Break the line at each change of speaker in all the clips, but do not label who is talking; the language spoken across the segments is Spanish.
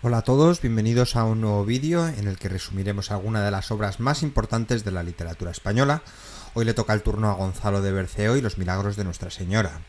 Hola a todos, bienvenidos a un nuevo vídeo en el que resumiremos algunas de las obras más importantes de la literatura española. Hoy le toca el turno a Gonzalo de Berceo y los milagros de Nuestra Señora.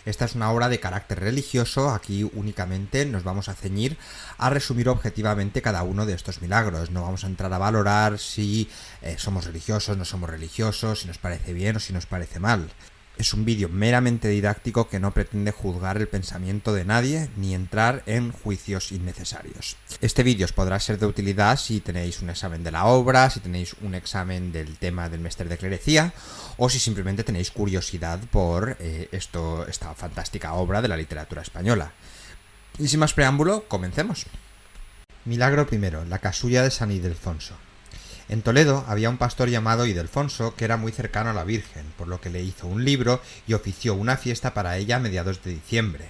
Esta es una obra de carácter religioso, aquí únicamente nos vamos a ceñir a resumir objetivamente cada uno de estos milagros. No vamos a entrar a valorar si somos religiosos, no somos religiosos, si nos parece bien o si nos parece mal. Es un vídeo meramente didáctico que no pretende juzgar el pensamiento de nadie ni entrar en juicios innecesarios. Este vídeo os podrá ser de utilidad si tenéis un examen de la obra, si tenéis un examen del tema del Mester de Clerecía o si simplemente tenéis curiosidad por esta fantástica obra de la literatura española. Y sin más preámbulo, comencemos. Milagro primero, la casulla de San Ildefonso. En Toledo había un pastor llamado Ildefonso que era muy cercano a la Virgen, por lo que le hizo un libro y ofició una fiesta para ella a mediados de diciembre.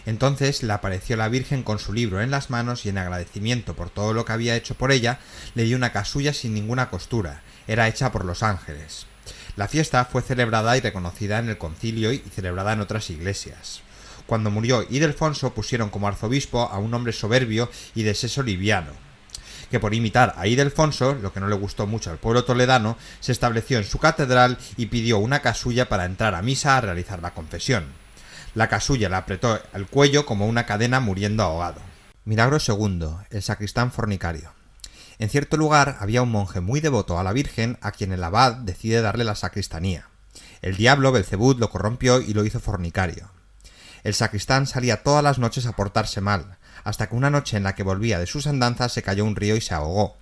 Entonces le apareció la Virgen con su libro en las manos y en agradecimiento por todo lo que había hecho por ella, le dio una casulla sin ninguna costura, era hecha por los ángeles. La fiesta fue celebrada y reconocida en el concilio y celebrada en otras iglesias. Cuando murió Ildefonso pusieron como arzobispo a un hombre soberbio y de seso liviano, que por imitar a Ildefonso, lo que no le gustó mucho al pueblo toledano, se estableció en su catedral y pidió una casulla para entrar a misa a realizar la confesión. La casulla le apretó al cuello como una cadena muriendo ahogado. Milagro segundo, el sacristán fornicario. En cierto lugar había un monje muy devoto a la Virgen a quien el abad decide darle la sacristanía. El diablo Belcebú lo corrompió y lo hizo fornicario. El sacristán salía todas las noches a portarse mal, hasta que una noche en la que volvía de sus andanzas se cayó a un río y se ahogó.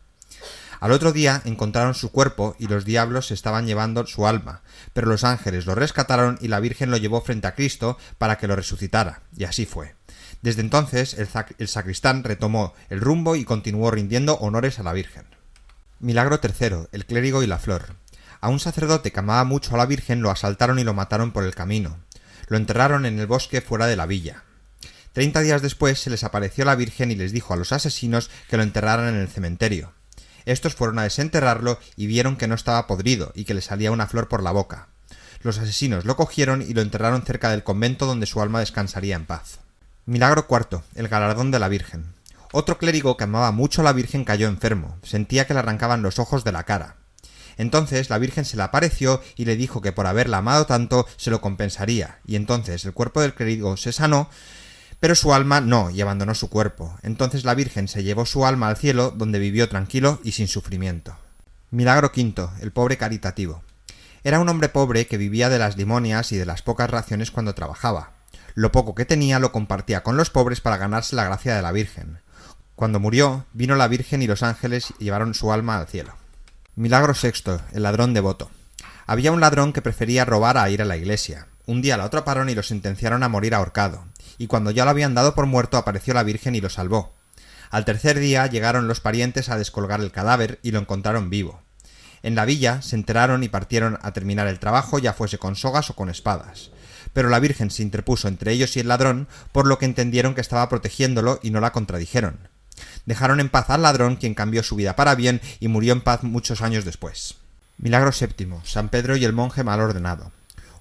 Al otro día encontraron su cuerpo y los diablos se estaban llevando su alma, pero los ángeles lo rescataron y la Virgen lo llevó frente a Cristo para que lo resucitara, y así fue. Desde entonces el sacristán retomó el rumbo y continuó rindiendo honores a la Virgen. Milagro tercero, el clérigo y la flor. A un sacerdote que amaba mucho a la Virgen lo asaltaron y lo mataron por el camino. Lo enterraron en el bosque fuera de la villa. 30 días después se les apareció la Virgen y les dijo a los asesinos que lo enterraran en el cementerio. Estos fueron a desenterrarlo y vieron que no estaba podrido y que le salía una flor por la boca. Los asesinos lo cogieron y lo enterraron cerca del convento donde su alma descansaría en paz. Milagro cuarto, el galardón de la Virgen. Otro clérigo que amaba mucho a la Virgen cayó enfermo, sentía que le arrancaban los ojos de la cara. Entonces la Virgen se le apareció y le dijo que por haberla amado tanto se lo compensaría, y entonces el cuerpo del clérigo se sanó, pero su alma no, y abandonó su cuerpo. Entonces la Virgen se llevó su alma al cielo, donde vivió tranquilo y sin sufrimiento. Milagro quinto, el pobre caritativo. Era un hombre pobre que vivía de las limonias y de las pocas raciones cuando trabajaba. Lo poco que tenía lo compartía con los pobres para ganarse la gracia de la Virgen. Cuando murió, vino la Virgen y los ángeles y llevaron su alma al cielo. Milagro sexto, el ladrón devoto. Había un ladrón que prefería robar a ir a la iglesia. Un día lo atraparon y lo sentenciaron a morir ahorcado, y cuando ya lo habían dado por muerto apareció la Virgen y lo salvó. Al tercer día llegaron los parientes a descolgar el cadáver y lo encontraron vivo. En la villa se enteraron y partieron a terminar el trabajo, ya fuese con sogas o con espadas. Pero la Virgen se interpuso entre ellos y el ladrón, por lo que entendieron que estaba protegiéndolo y no la contradijeron. Dejaron en paz al ladrón, quien cambió su vida para bien y murió en paz muchos años después. Milagro séptimo, San Pedro y el monje mal ordenado.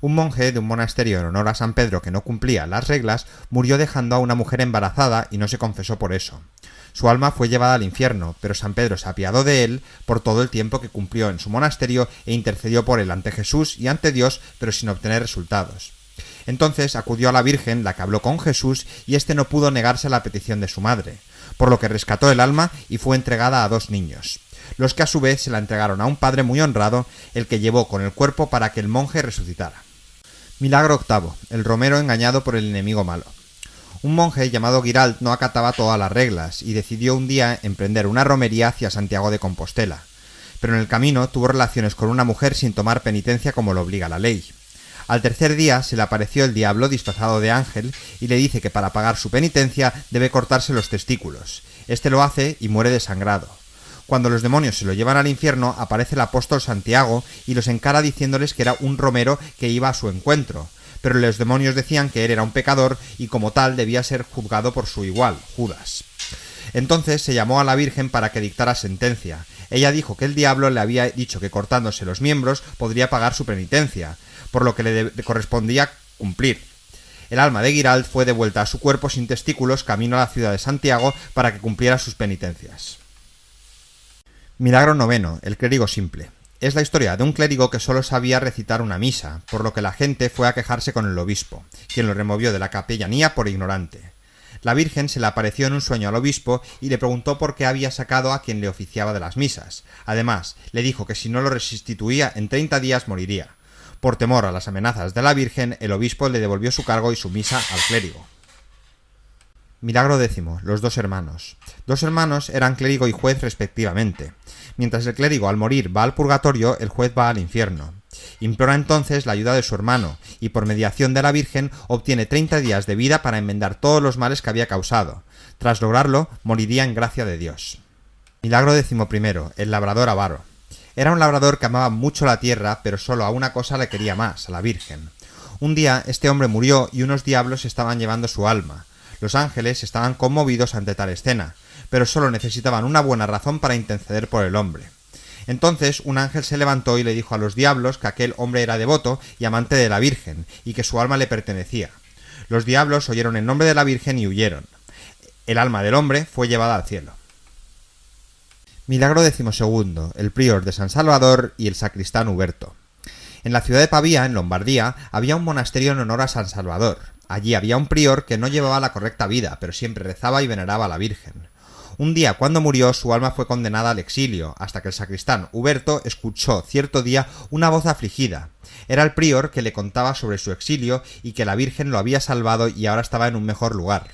Un monje de un monasterio en honor a San Pedro que no cumplía las reglas murió dejando a una mujer embarazada y no se confesó por eso. Su alma fue llevada al infierno, pero San Pedro se apiadó de él por todo el tiempo que cumplió en su monasterio e intercedió por él ante Jesús y ante Dios, pero sin obtener resultados. Entonces acudió a la Virgen, la que habló con Jesús, y éste no pudo negarse a la petición de su madre, por lo que rescató el alma y fue entregada a 2 niños, los que a su vez se la entregaron a un padre muy honrado, el que llevó con el cuerpo para que el monje resucitara. Milagro octavo, el romero engañado por el enemigo malo. Un monje llamado Guiralt no acataba todas las reglas y decidió un día emprender una romería hacia Santiago de Compostela, pero en el camino tuvo relaciones con una mujer sin tomar penitencia como lo obliga la ley. Al tercer día se le apareció el diablo disfrazado de ángel y le dice que para pagar su penitencia debe cortarse los testículos. Este lo hace y muere desangrado. Cuando los demonios se lo llevan al infierno, aparece el apóstol Santiago y los encara diciéndoles que era un romero que iba a su encuentro, pero los demonios decían que él era un pecador y como tal debía ser juzgado por su igual, Judas. Entonces se llamó a la Virgen para que dictara sentencia. Ella dijo que el diablo le había dicho que cortándose los miembros podría pagar su penitencia, por lo que le correspondía cumplir. El alma de Guiralt fue devuelta a su cuerpo sin testículos camino a la ciudad de Santiago para que cumpliera sus penitencias. Milagro noveno, el clérigo simple. Es la historia de un clérigo que solo sabía recitar una misa, por lo que la gente fue a quejarse con el obispo, quien lo removió de la capellanía por ignorante. La Virgen se le apareció en un sueño al obispo y le preguntó por qué había sacado a quien le oficiaba de las misas. Además, le dijo que si no lo restituía en 30 días moriría. Por temor a las amenazas de la Virgen, el obispo le devolvió su cargo y su misa al clérigo. Milagro décimo, los dos hermanos. Dos hermanos eran clérigo y juez respectivamente. Mientras el clérigo al morir va al purgatorio, el juez va al infierno. Implora entonces la ayuda de su hermano, y por mediación de la Virgen obtiene 30 días de vida para enmendar todos los males que había causado. Tras lograrlo, moriría en gracia de Dios. Milagro decimoprimero, el labrador avaro. Era un labrador que amaba mucho la tierra, pero solo a una cosa le quería más, a la Virgen. Un día este hombre murió y unos diablos estaban llevando su alma. Los ángeles estaban conmovidos ante tal escena, pero solo necesitaban una buena razón para interceder por el hombre. Entonces un ángel se levantó y le dijo a los diablos que aquel hombre era devoto y amante de la Virgen, y que su alma le pertenecía. Los diablos oyeron el nombre de la Virgen y huyeron. El alma del hombre fue llevada al cielo. Milagro decimosegundo, el prior de San Salvador y el sacristán Huberto. En la ciudad de Pavía, en Lombardía, había un monasterio en honor a San Salvador. Allí había un prior que no llevaba la correcta vida, pero siempre rezaba y veneraba a la Virgen. Un día, cuando murió, su alma fue condenada al exilio, hasta que el sacristán Huberto escuchó cierto día una voz afligida. Era el prior que le contaba sobre su exilio y que la Virgen lo había salvado y ahora estaba en un mejor lugar.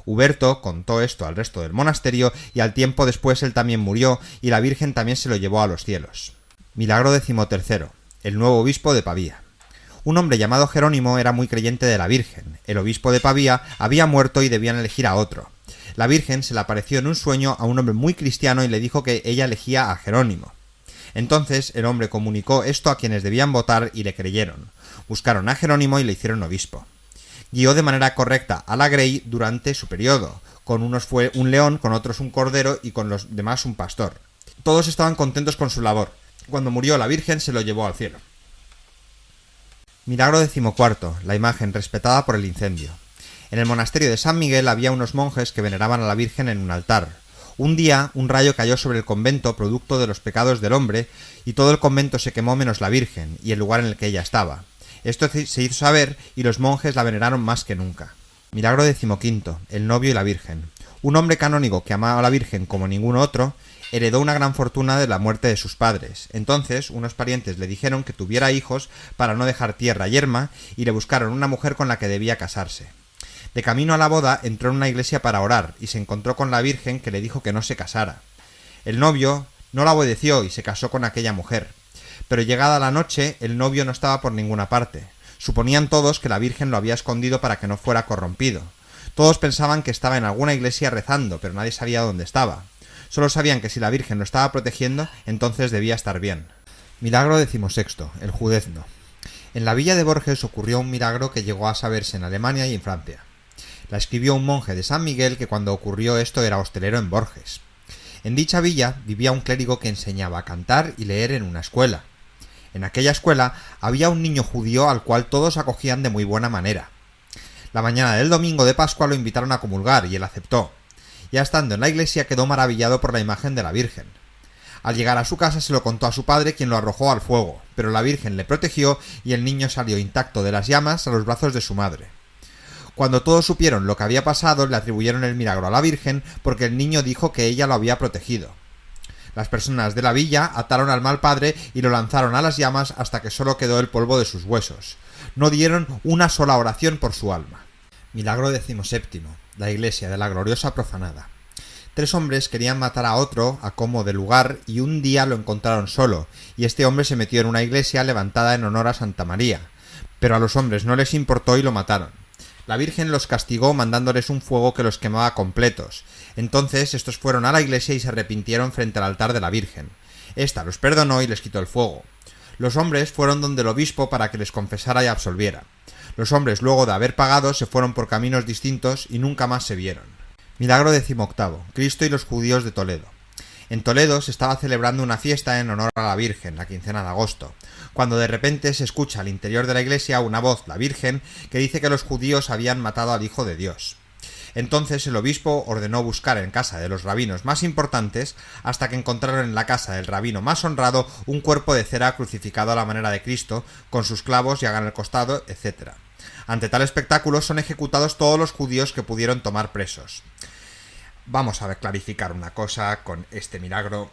Huberto contó esto al resto del monasterio y al tiempo después él también murió y la Virgen también se lo llevó a los cielos. Milagro decimotercero, el nuevo obispo de Pavía. Un hombre llamado Jerónimo era muy creyente de la Virgen. El obispo de Pavía había muerto y debían elegir a otro. La Virgen se le apareció en un sueño a un hombre muy cristiano y le dijo que ella elegía a Jerónimo. Entonces el hombre comunicó esto a quienes debían votar y le creyeron. Buscaron a Jerónimo y le hicieron obispo. Guió de manera correcta a la Grey durante su periodo. Con unos fue un león, con otros un cordero y con los demás un pastor. Todos estaban contentos con su labor. Cuando murió la Virgen se lo llevó al cielo. Milagro decimocuarto, la imagen respetada por el incendio. En el monasterio de San Miguel había unos monjes que veneraban a la Virgen en un altar. Un día un rayo cayó sobre el convento producto de los pecados del hombre y todo el convento se quemó menos la Virgen y el lugar en el que ella estaba. Esto se hizo saber y los monjes la veneraron más que nunca. Milagro decimoquinto, el novio y la Virgen. Un hombre canónigo que amaba a la Virgen como ningún otro heredó una gran fortuna de la muerte de sus padres. Entonces unos parientes le dijeron que tuviera hijos para no dejar tierra yerma y le buscaron una mujer con la que debía casarse. De camino a la boda entró en una iglesia para orar y se encontró con la Virgen que le dijo que no se casara. El novio no la obedeció y se casó con aquella mujer. Pero llegada la noche el novio no estaba por ninguna parte. Suponían todos que la Virgen lo había escondido para que no fuera corrompido. Todos pensaban que estaba en alguna iglesia rezando, pero nadie sabía dónde estaba. Solo sabían que si la Virgen lo estaba protegiendo, entonces debía estar bien. Milagro decimosexto, el judezno. En la villa de Borges ocurrió un milagro que llegó a saberse en Alemania y en Francia. La escribió un monje de San Miguel que cuando ocurrió esto era hostelero en Borges. En dicha villa vivía un clérigo que enseñaba a cantar y leer en una escuela. En aquella escuela había un niño judío al cual todos acogían de muy buena manera. La mañana del domingo de Pascua lo invitaron a comulgar y él aceptó. Ya estando en la iglesia quedó maravillado por la imagen de la Virgen. Al llegar a su casa se lo contó a su padre, quien lo arrojó al fuego, pero la Virgen le protegió y el niño salió intacto de las llamas a los brazos de su madre. Cuando todos supieron lo que había pasado, le atribuyeron el milagro a la Virgen porque el niño dijo que ella lo había protegido. Las personas de la villa ataron al mal padre y lo lanzaron a las llamas hasta que solo quedó el polvo de sus huesos. No dieron una sola oración por su alma. Milagro decimoséptimo, la iglesia de la gloriosa profanada. 3 hombres querían matar a otro a como de lugar y un día lo encontraron solo, y este hombre se metió en una iglesia levantada en honor a Santa María. Pero a los hombres no les importó y lo mataron. La Virgen los castigó mandándoles un fuego que los quemaba completos. Entonces estos fueron a la iglesia y se arrepintieron frente al altar de la Virgen. Esta los perdonó y les quitó el fuego. Los hombres fueron donde el obispo para que les confesara y absolviera. Los hombres, luego de haber pagado, se fueron por caminos distintos y nunca más se vieron. Milagro decimoctavo, Cristo y los judíos de Toledo. En Toledo se estaba celebrando una fiesta en honor a la Virgen, la quincena de agosto, cuando de repente se escucha al interior de la iglesia una voz, la Virgen, que dice que los judíos habían matado al Hijo de Dios. Entonces el obispo ordenó buscar en casa de los rabinos más importantes hasta que encontraron en la casa del rabino más honrado un cuerpo de cera crucificado a la manera de Cristo, con sus clavos y llaga en el costado, etc. Ante tal espectáculo son ejecutados todos los judíos que pudieron tomar presos. Vamos a clarificar una cosa con este milagro.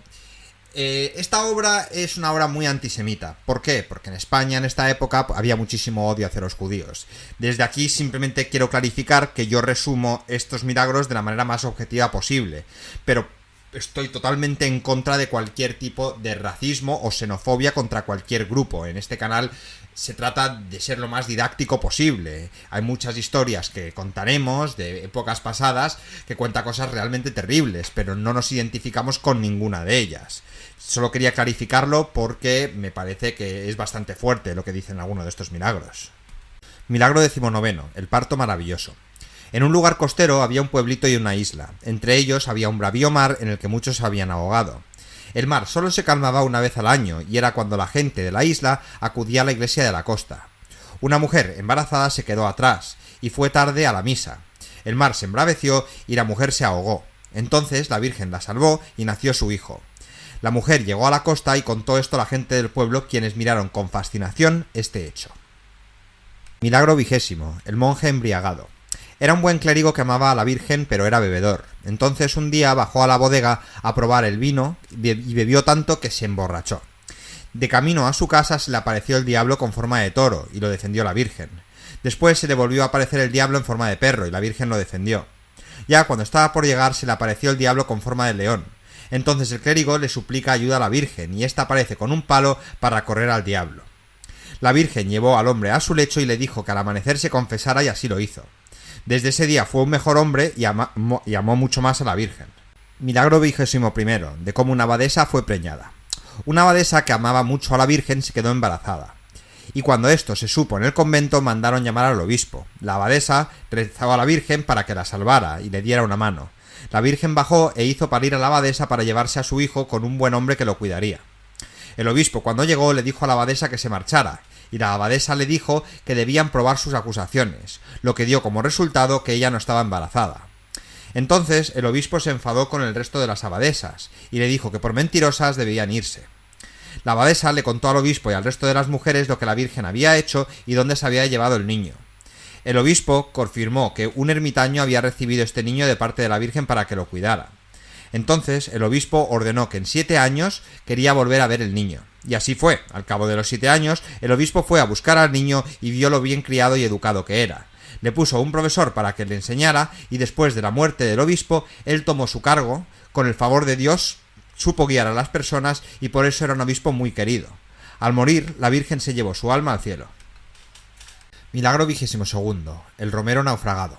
Esta obra es una obra muy antisemita. ¿Por qué? Porque en España en esta época había muchísimo odio hacia los judíos. Desde aquí simplemente quiero clarificar que yo resumo estos milagros de la manera más objetiva posible, pero estoy totalmente en contra de cualquier tipo de racismo o xenofobia contra cualquier grupo. En este canal se trata de ser lo más didáctico posible. Hay muchas historias que contaremos de épocas pasadas que cuentan cosas realmente terribles, pero no nos identificamos con ninguna de ellas. Solo quería clarificarlo porque me parece que es bastante fuerte lo que dicen algunos de estos milagros. Milagro 19, el parto maravilloso. En un lugar costero había un pueblito y una isla. Entre ellos había un bravío mar en el que muchos se habían ahogado. El mar solo se calmaba una vez al año, y era cuando la gente de la isla acudía a la iglesia de la costa. Una mujer embarazada se quedó atrás, y fue tarde a la misa. El mar se embraveció y la mujer se ahogó. Entonces la Virgen la salvó y nació su hijo. La mujer llegó a la costa y contó esto a la gente del pueblo, quienes miraron con fascinación este hecho. Milagro 20, el monje embriagado. Era un buen clérigo que amaba a la Virgen, pero era bebedor. Entonces un día bajó a la bodega a probar el vino y bebió tanto que se emborrachó. De camino a su casa se le apareció el diablo con forma de toro, y lo defendió la Virgen. Después se le volvió a aparecer el diablo en forma de perro, y la Virgen lo defendió. Ya cuando estaba por llegar se le apareció el diablo con forma de león. Entonces el clérigo le suplica ayuda a la Virgen, y ésta aparece con un palo para correr al diablo. La Virgen llevó al hombre a su lecho y le dijo que al amanecer se confesara, y así lo hizo. Desde ese día fue un mejor hombre y amó mucho más a la Virgen. Milagro 21, de cómo una abadesa fue preñada. Una abadesa que amaba mucho a la Virgen se quedó embarazada. Y cuando esto se supo en el convento, mandaron llamar al obispo. La abadesa rezaba a la Virgen para que la salvara y le diera una mano. La Virgen bajó e hizo parir a la abadesa para llevarse a su hijo con un buen hombre que lo cuidaría. El obispo, cuando llegó, le dijo a la abadesa que se marchara, y la abadesa le dijo que debían probar sus acusaciones, lo que dio como resultado que ella no estaba embarazada. Entonces el obispo se enfadó con el resto de las abadesas, y le dijo que por mentirosas debían irse. La abadesa le contó al obispo y al resto de las mujeres lo que la Virgen había hecho y dónde se había llevado el niño. El obispo confirmó que un ermitaño había recibido este niño de parte de la Virgen para que lo cuidara. Entonces el obispo ordenó que en 7 años quería volver a ver el niño. Y así fue. Al cabo de los 7 años, el obispo fue a buscar al niño y vio lo bien criado y educado que era. Le puso un profesor para que le enseñara, y después de la muerte del obispo, él tomó su cargo. Con el favor de Dios, supo guiar a las personas y por eso era un obispo muy querido. Al morir, la Virgen se llevó su alma al cielo. Milagro 22, el romero naufragado.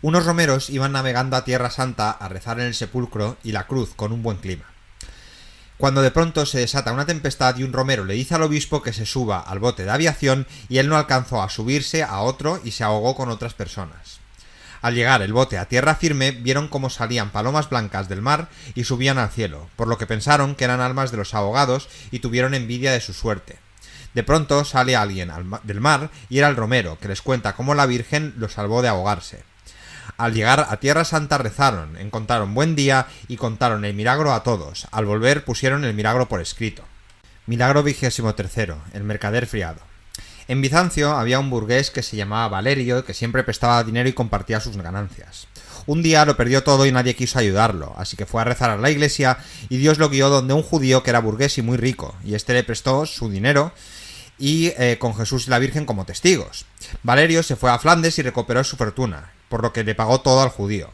Unos romeros iban navegando a Tierra Santa a rezar en el sepulcro y la cruz con un buen clima. Cuando de pronto se desata una tempestad y un romero le dice al obispo que se suba al bote de aviación, y él no alcanzó a subirse a otro y se ahogó con otras personas. Al llegar el bote a tierra firme, vieron cómo salían palomas blancas del mar y subían al cielo, por lo que pensaron que eran almas de los ahogados y tuvieron envidia de su suerte. De pronto sale alguien del mar y era el romero, que les cuenta cómo la Virgen lo salvó de ahogarse. Al llegar a Tierra Santa rezaron, encontraron buen día y contaron el milagro a todos. Al volver pusieron el milagro por escrito. Milagro 23, el mercader friado. En Bizancio había un burgués que se llamaba Valerio y que siempre prestaba dinero y compartía sus ganancias. Un día lo perdió todo y nadie quiso ayudarlo, así que fue a rezar a la iglesia y Dios lo guió donde un judío que era burgués y muy rico, y este le prestó su dinero y con Jesús y la Virgen como testigos. Valerio se fue a Flandes y recuperó su fortuna, por lo que le pagó todo al judío.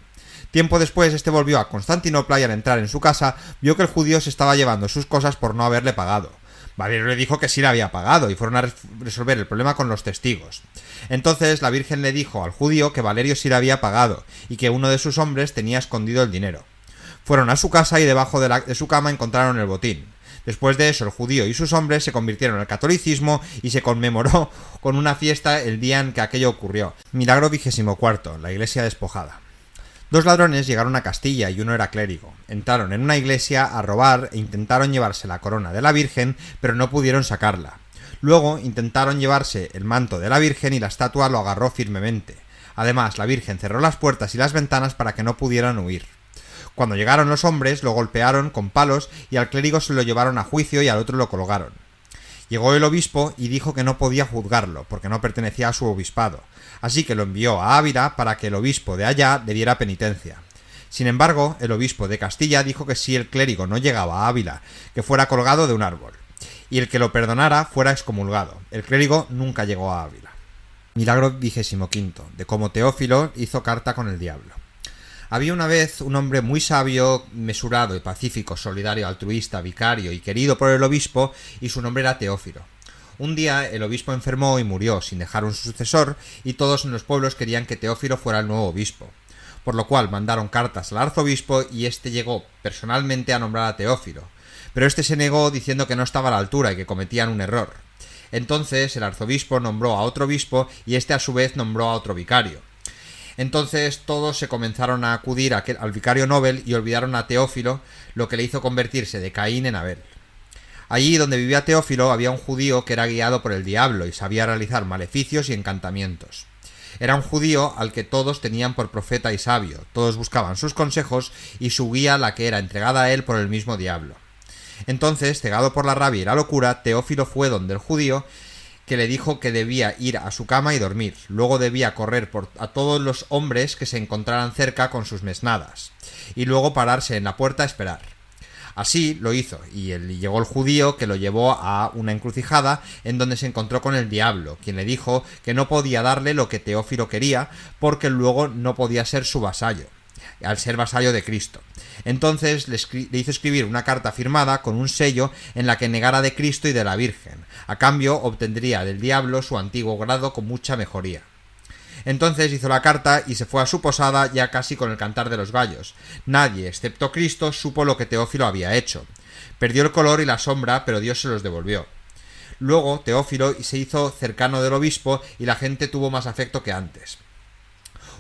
Tiempo después este volvió a Constantinopla y al entrar en su casa vio que el judío se estaba llevando sus cosas por no haberle pagado. Valerio le dijo que sí le había pagado y fueron a resolver el problema con los testigos. Entonces la Virgen le dijo al judío que Valerio sí le había pagado y que uno de sus hombres tenía escondido el dinero. Fueron a su casa y debajo de su cama encontraron el botín. Después de eso el judío y sus hombres se convirtieron al catolicismo y se conmemoró con una fiesta el día en que aquello ocurrió. Milagro 24, la iglesia despojada. Dos ladrones llegaron a Castilla y uno era clérigo. Entraron en una iglesia a robar e intentaron llevarse la corona de la Virgen, pero no pudieron sacarla. Luego intentaron llevarse el manto de la Virgen y la estatua lo agarró firmemente. Además, la Virgen cerró las puertas y las ventanas para que no pudieran huir. Cuando llegaron los hombres, lo golpearon con palos y al clérigo se lo llevaron a juicio y al otro lo colgaron. Llegó el obispo y dijo que no podía juzgarlo, porque no pertenecía a su obispado, así que lo envió a Ávila para que el obispo de allá le diera penitencia. Sin embargo, el obispo de Castilla dijo que si el clérigo no llegaba a Ávila, que fuera colgado de un árbol, y el que lo perdonara fuera excomulgado. El clérigo nunca llegó a Ávila. Milagro 25, de cómo Teófilo hizo carta con el diablo. Había una vez un hombre muy sabio, mesurado y pacífico, solidario, altruista, vicario y querido por el obispo, y su nombre era Teófilo. Un día el obispo enfermó y murió sin dejar un sucesor, y todos en los pueblos querían que Teófilo fuera el nuevo obispo, por lo cual mandaron cartas al arzobispo y este llegó personalmente a nombrar a Teófilo, pero este se negó diciendo que no estaba a la altura y que cometían un error. Entonces el arzobispo nombró a otro obispo y este a su vez nombró a otro vicario. Entonces todos se comenzaron a acudir al vicario novel y olvidaron a Teófilo, lo que le hizo convertirse de Caín en Abel. Allí donde vivía Teófilo había un judío que era guiado por el diablo y sabía realizar maleficios y encantamientos. Era un judío al que todos tenían por profeta y sabio, todos buscaban sus consejos y su guía la que era entregada a él por el mismo diablo. Entonces, cegado por la rabia y la locura, Teófilo fue donde el judío, que le dijo que debía ir a su cama y dormir. Luego debía correr a todos los hombres que se encontraran cerca con sus mesnadas, y luego pararse en la puerta a esperar. Así lo hizo, y llegó el judío que lo llevó a una encrucijada en donde se encontró con el diablo, quien le dijo que no podía darle lo que Teófilo quería, porque luego no podía ser su vasallo, al ser vasallo de Cristo. Entonces le hizo escribir una carta firmada con un sello en la que negara de Cristo y de la Virgen. A cambio obtendría del diablo su antiguo grado con mucha mejoría. Entonces hizo la carta y se fue a su posada ya casi con el cantar de los gallos. Nadie, excepto Cristo, supo lo que Teófilo había hecho. Perdió el color y la sombra, pero Dios se los devolvió. Luego Teófilo se hizo cercano del obispo y la gente tuvo más afecto que antes.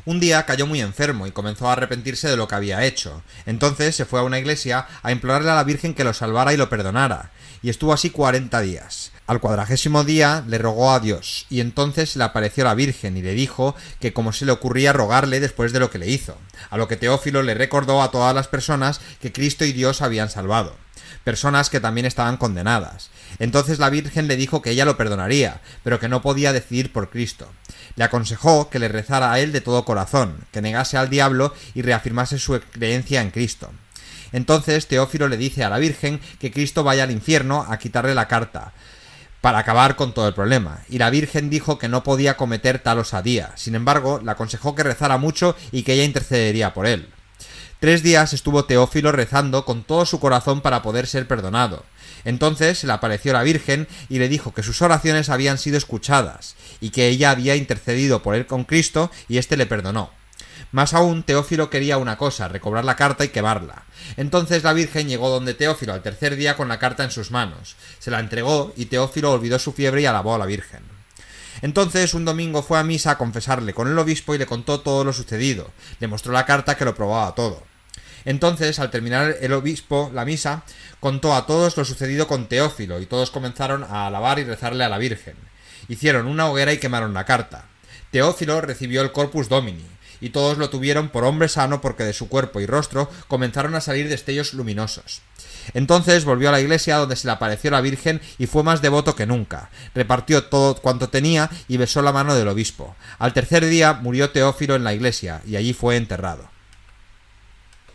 Un día cayó muy enfermo y comenzó a arrepentirse de lo que había hecho. Entonces se fue a una iglesia a implorarle a la Virgen que lo salvara y lo perdonara, y estuvo así 40 días. Al 40º día le rogó a Dios, y entonces le apareció la Virgen y le dijo que cómo se le ocurría rogarle después de lo que le hizo, a lo que Teófilo le recordó a todas las personas que Cristo y Dios habían salvado, personas que también estaban condenadas. Entonces la Virgen le dijo que ella lo perdonaría, pero que no podía decidir por Cristo. Le aconsejó que le rezara a él de todo corazón, que negase al diablo y reafirmase su creencia en Cristo. Entonces Teófilo le dice a la Virgen que Cristo vaya al infierno a quitarle la carta, para acabar con todo el problema, y la Virgen dijo que no podía cometer tal osadía. Sin embargo, le aconsejó que rezara mucho y que ella intercedería por él. 3 días estuvo Teófilo rezando con todo su corazón para poder ser perdonado. Entonces se le apareció la Virgen y le dijo que sus oraciones habían sido escuchadas, y que ella había intercedido por él con Cristo, y éste le perdonó. Más aún, Teófilo quería una cosa, recobrar la carta y quemarla. Entonces la Virgen llegó donde Teófilo al 3er día con la carta en sus manos. Se la entregó y Teófilo olvidó su fiebre y alabó a la Virgen. Entonces un domingo fue a misa a confesarle con el obispo y le contó todo lo sucedido. Le mostró la carta que lo probaba todo. Entonces, al terminar el obispo la misa, contó a todos lo sucedido con Teófilo y todos comenzaron a alabar y rezarle a la Virgen. Hicieron una hoguera y quemaron la carta. Teófilo recibió el Corpus Domini, y todos lo tuvieron por hombre sano porque de su cuerpo y rostro comenzaron a salir destellos luminosos. Entonces volvió a la iglesia donde se le apareció la Virgen y fue más devoto que nunca. Repartió todo cuanto tenía y besó la mano del obispo. Al 3er día murió Teófilo en la iglesia y allí fue enterrado.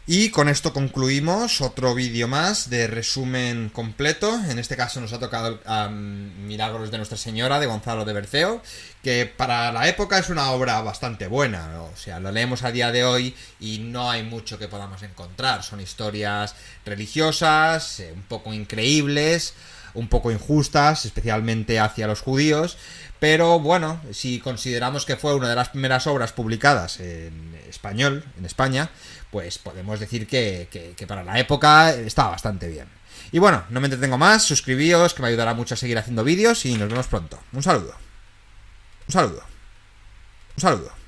Y con esto concluimos otro vídeo más de resumen completo. En este caso nos ha tocado Milagros de Nuestra Señora de Gonzalo de Berceo, que para la época es una obra bastante buena. O sea, lo leemos a día de hoy y no hay mucho que podamos encontrar. Son historias religiosas, un poco increíbles, un poco injustas, especialmente hacia los judíos, pero bueno, si consideramos que fue una de las primeras obras publicadas en español, en España, pues podemos decir que para la época estaba bastante bien. Y bueno, no me entretengo más, suscribíos, que me ayudará mucho a seguir haciendo vídeos y nos vemos pronto. Un saludo. Un saludo. Un saludo.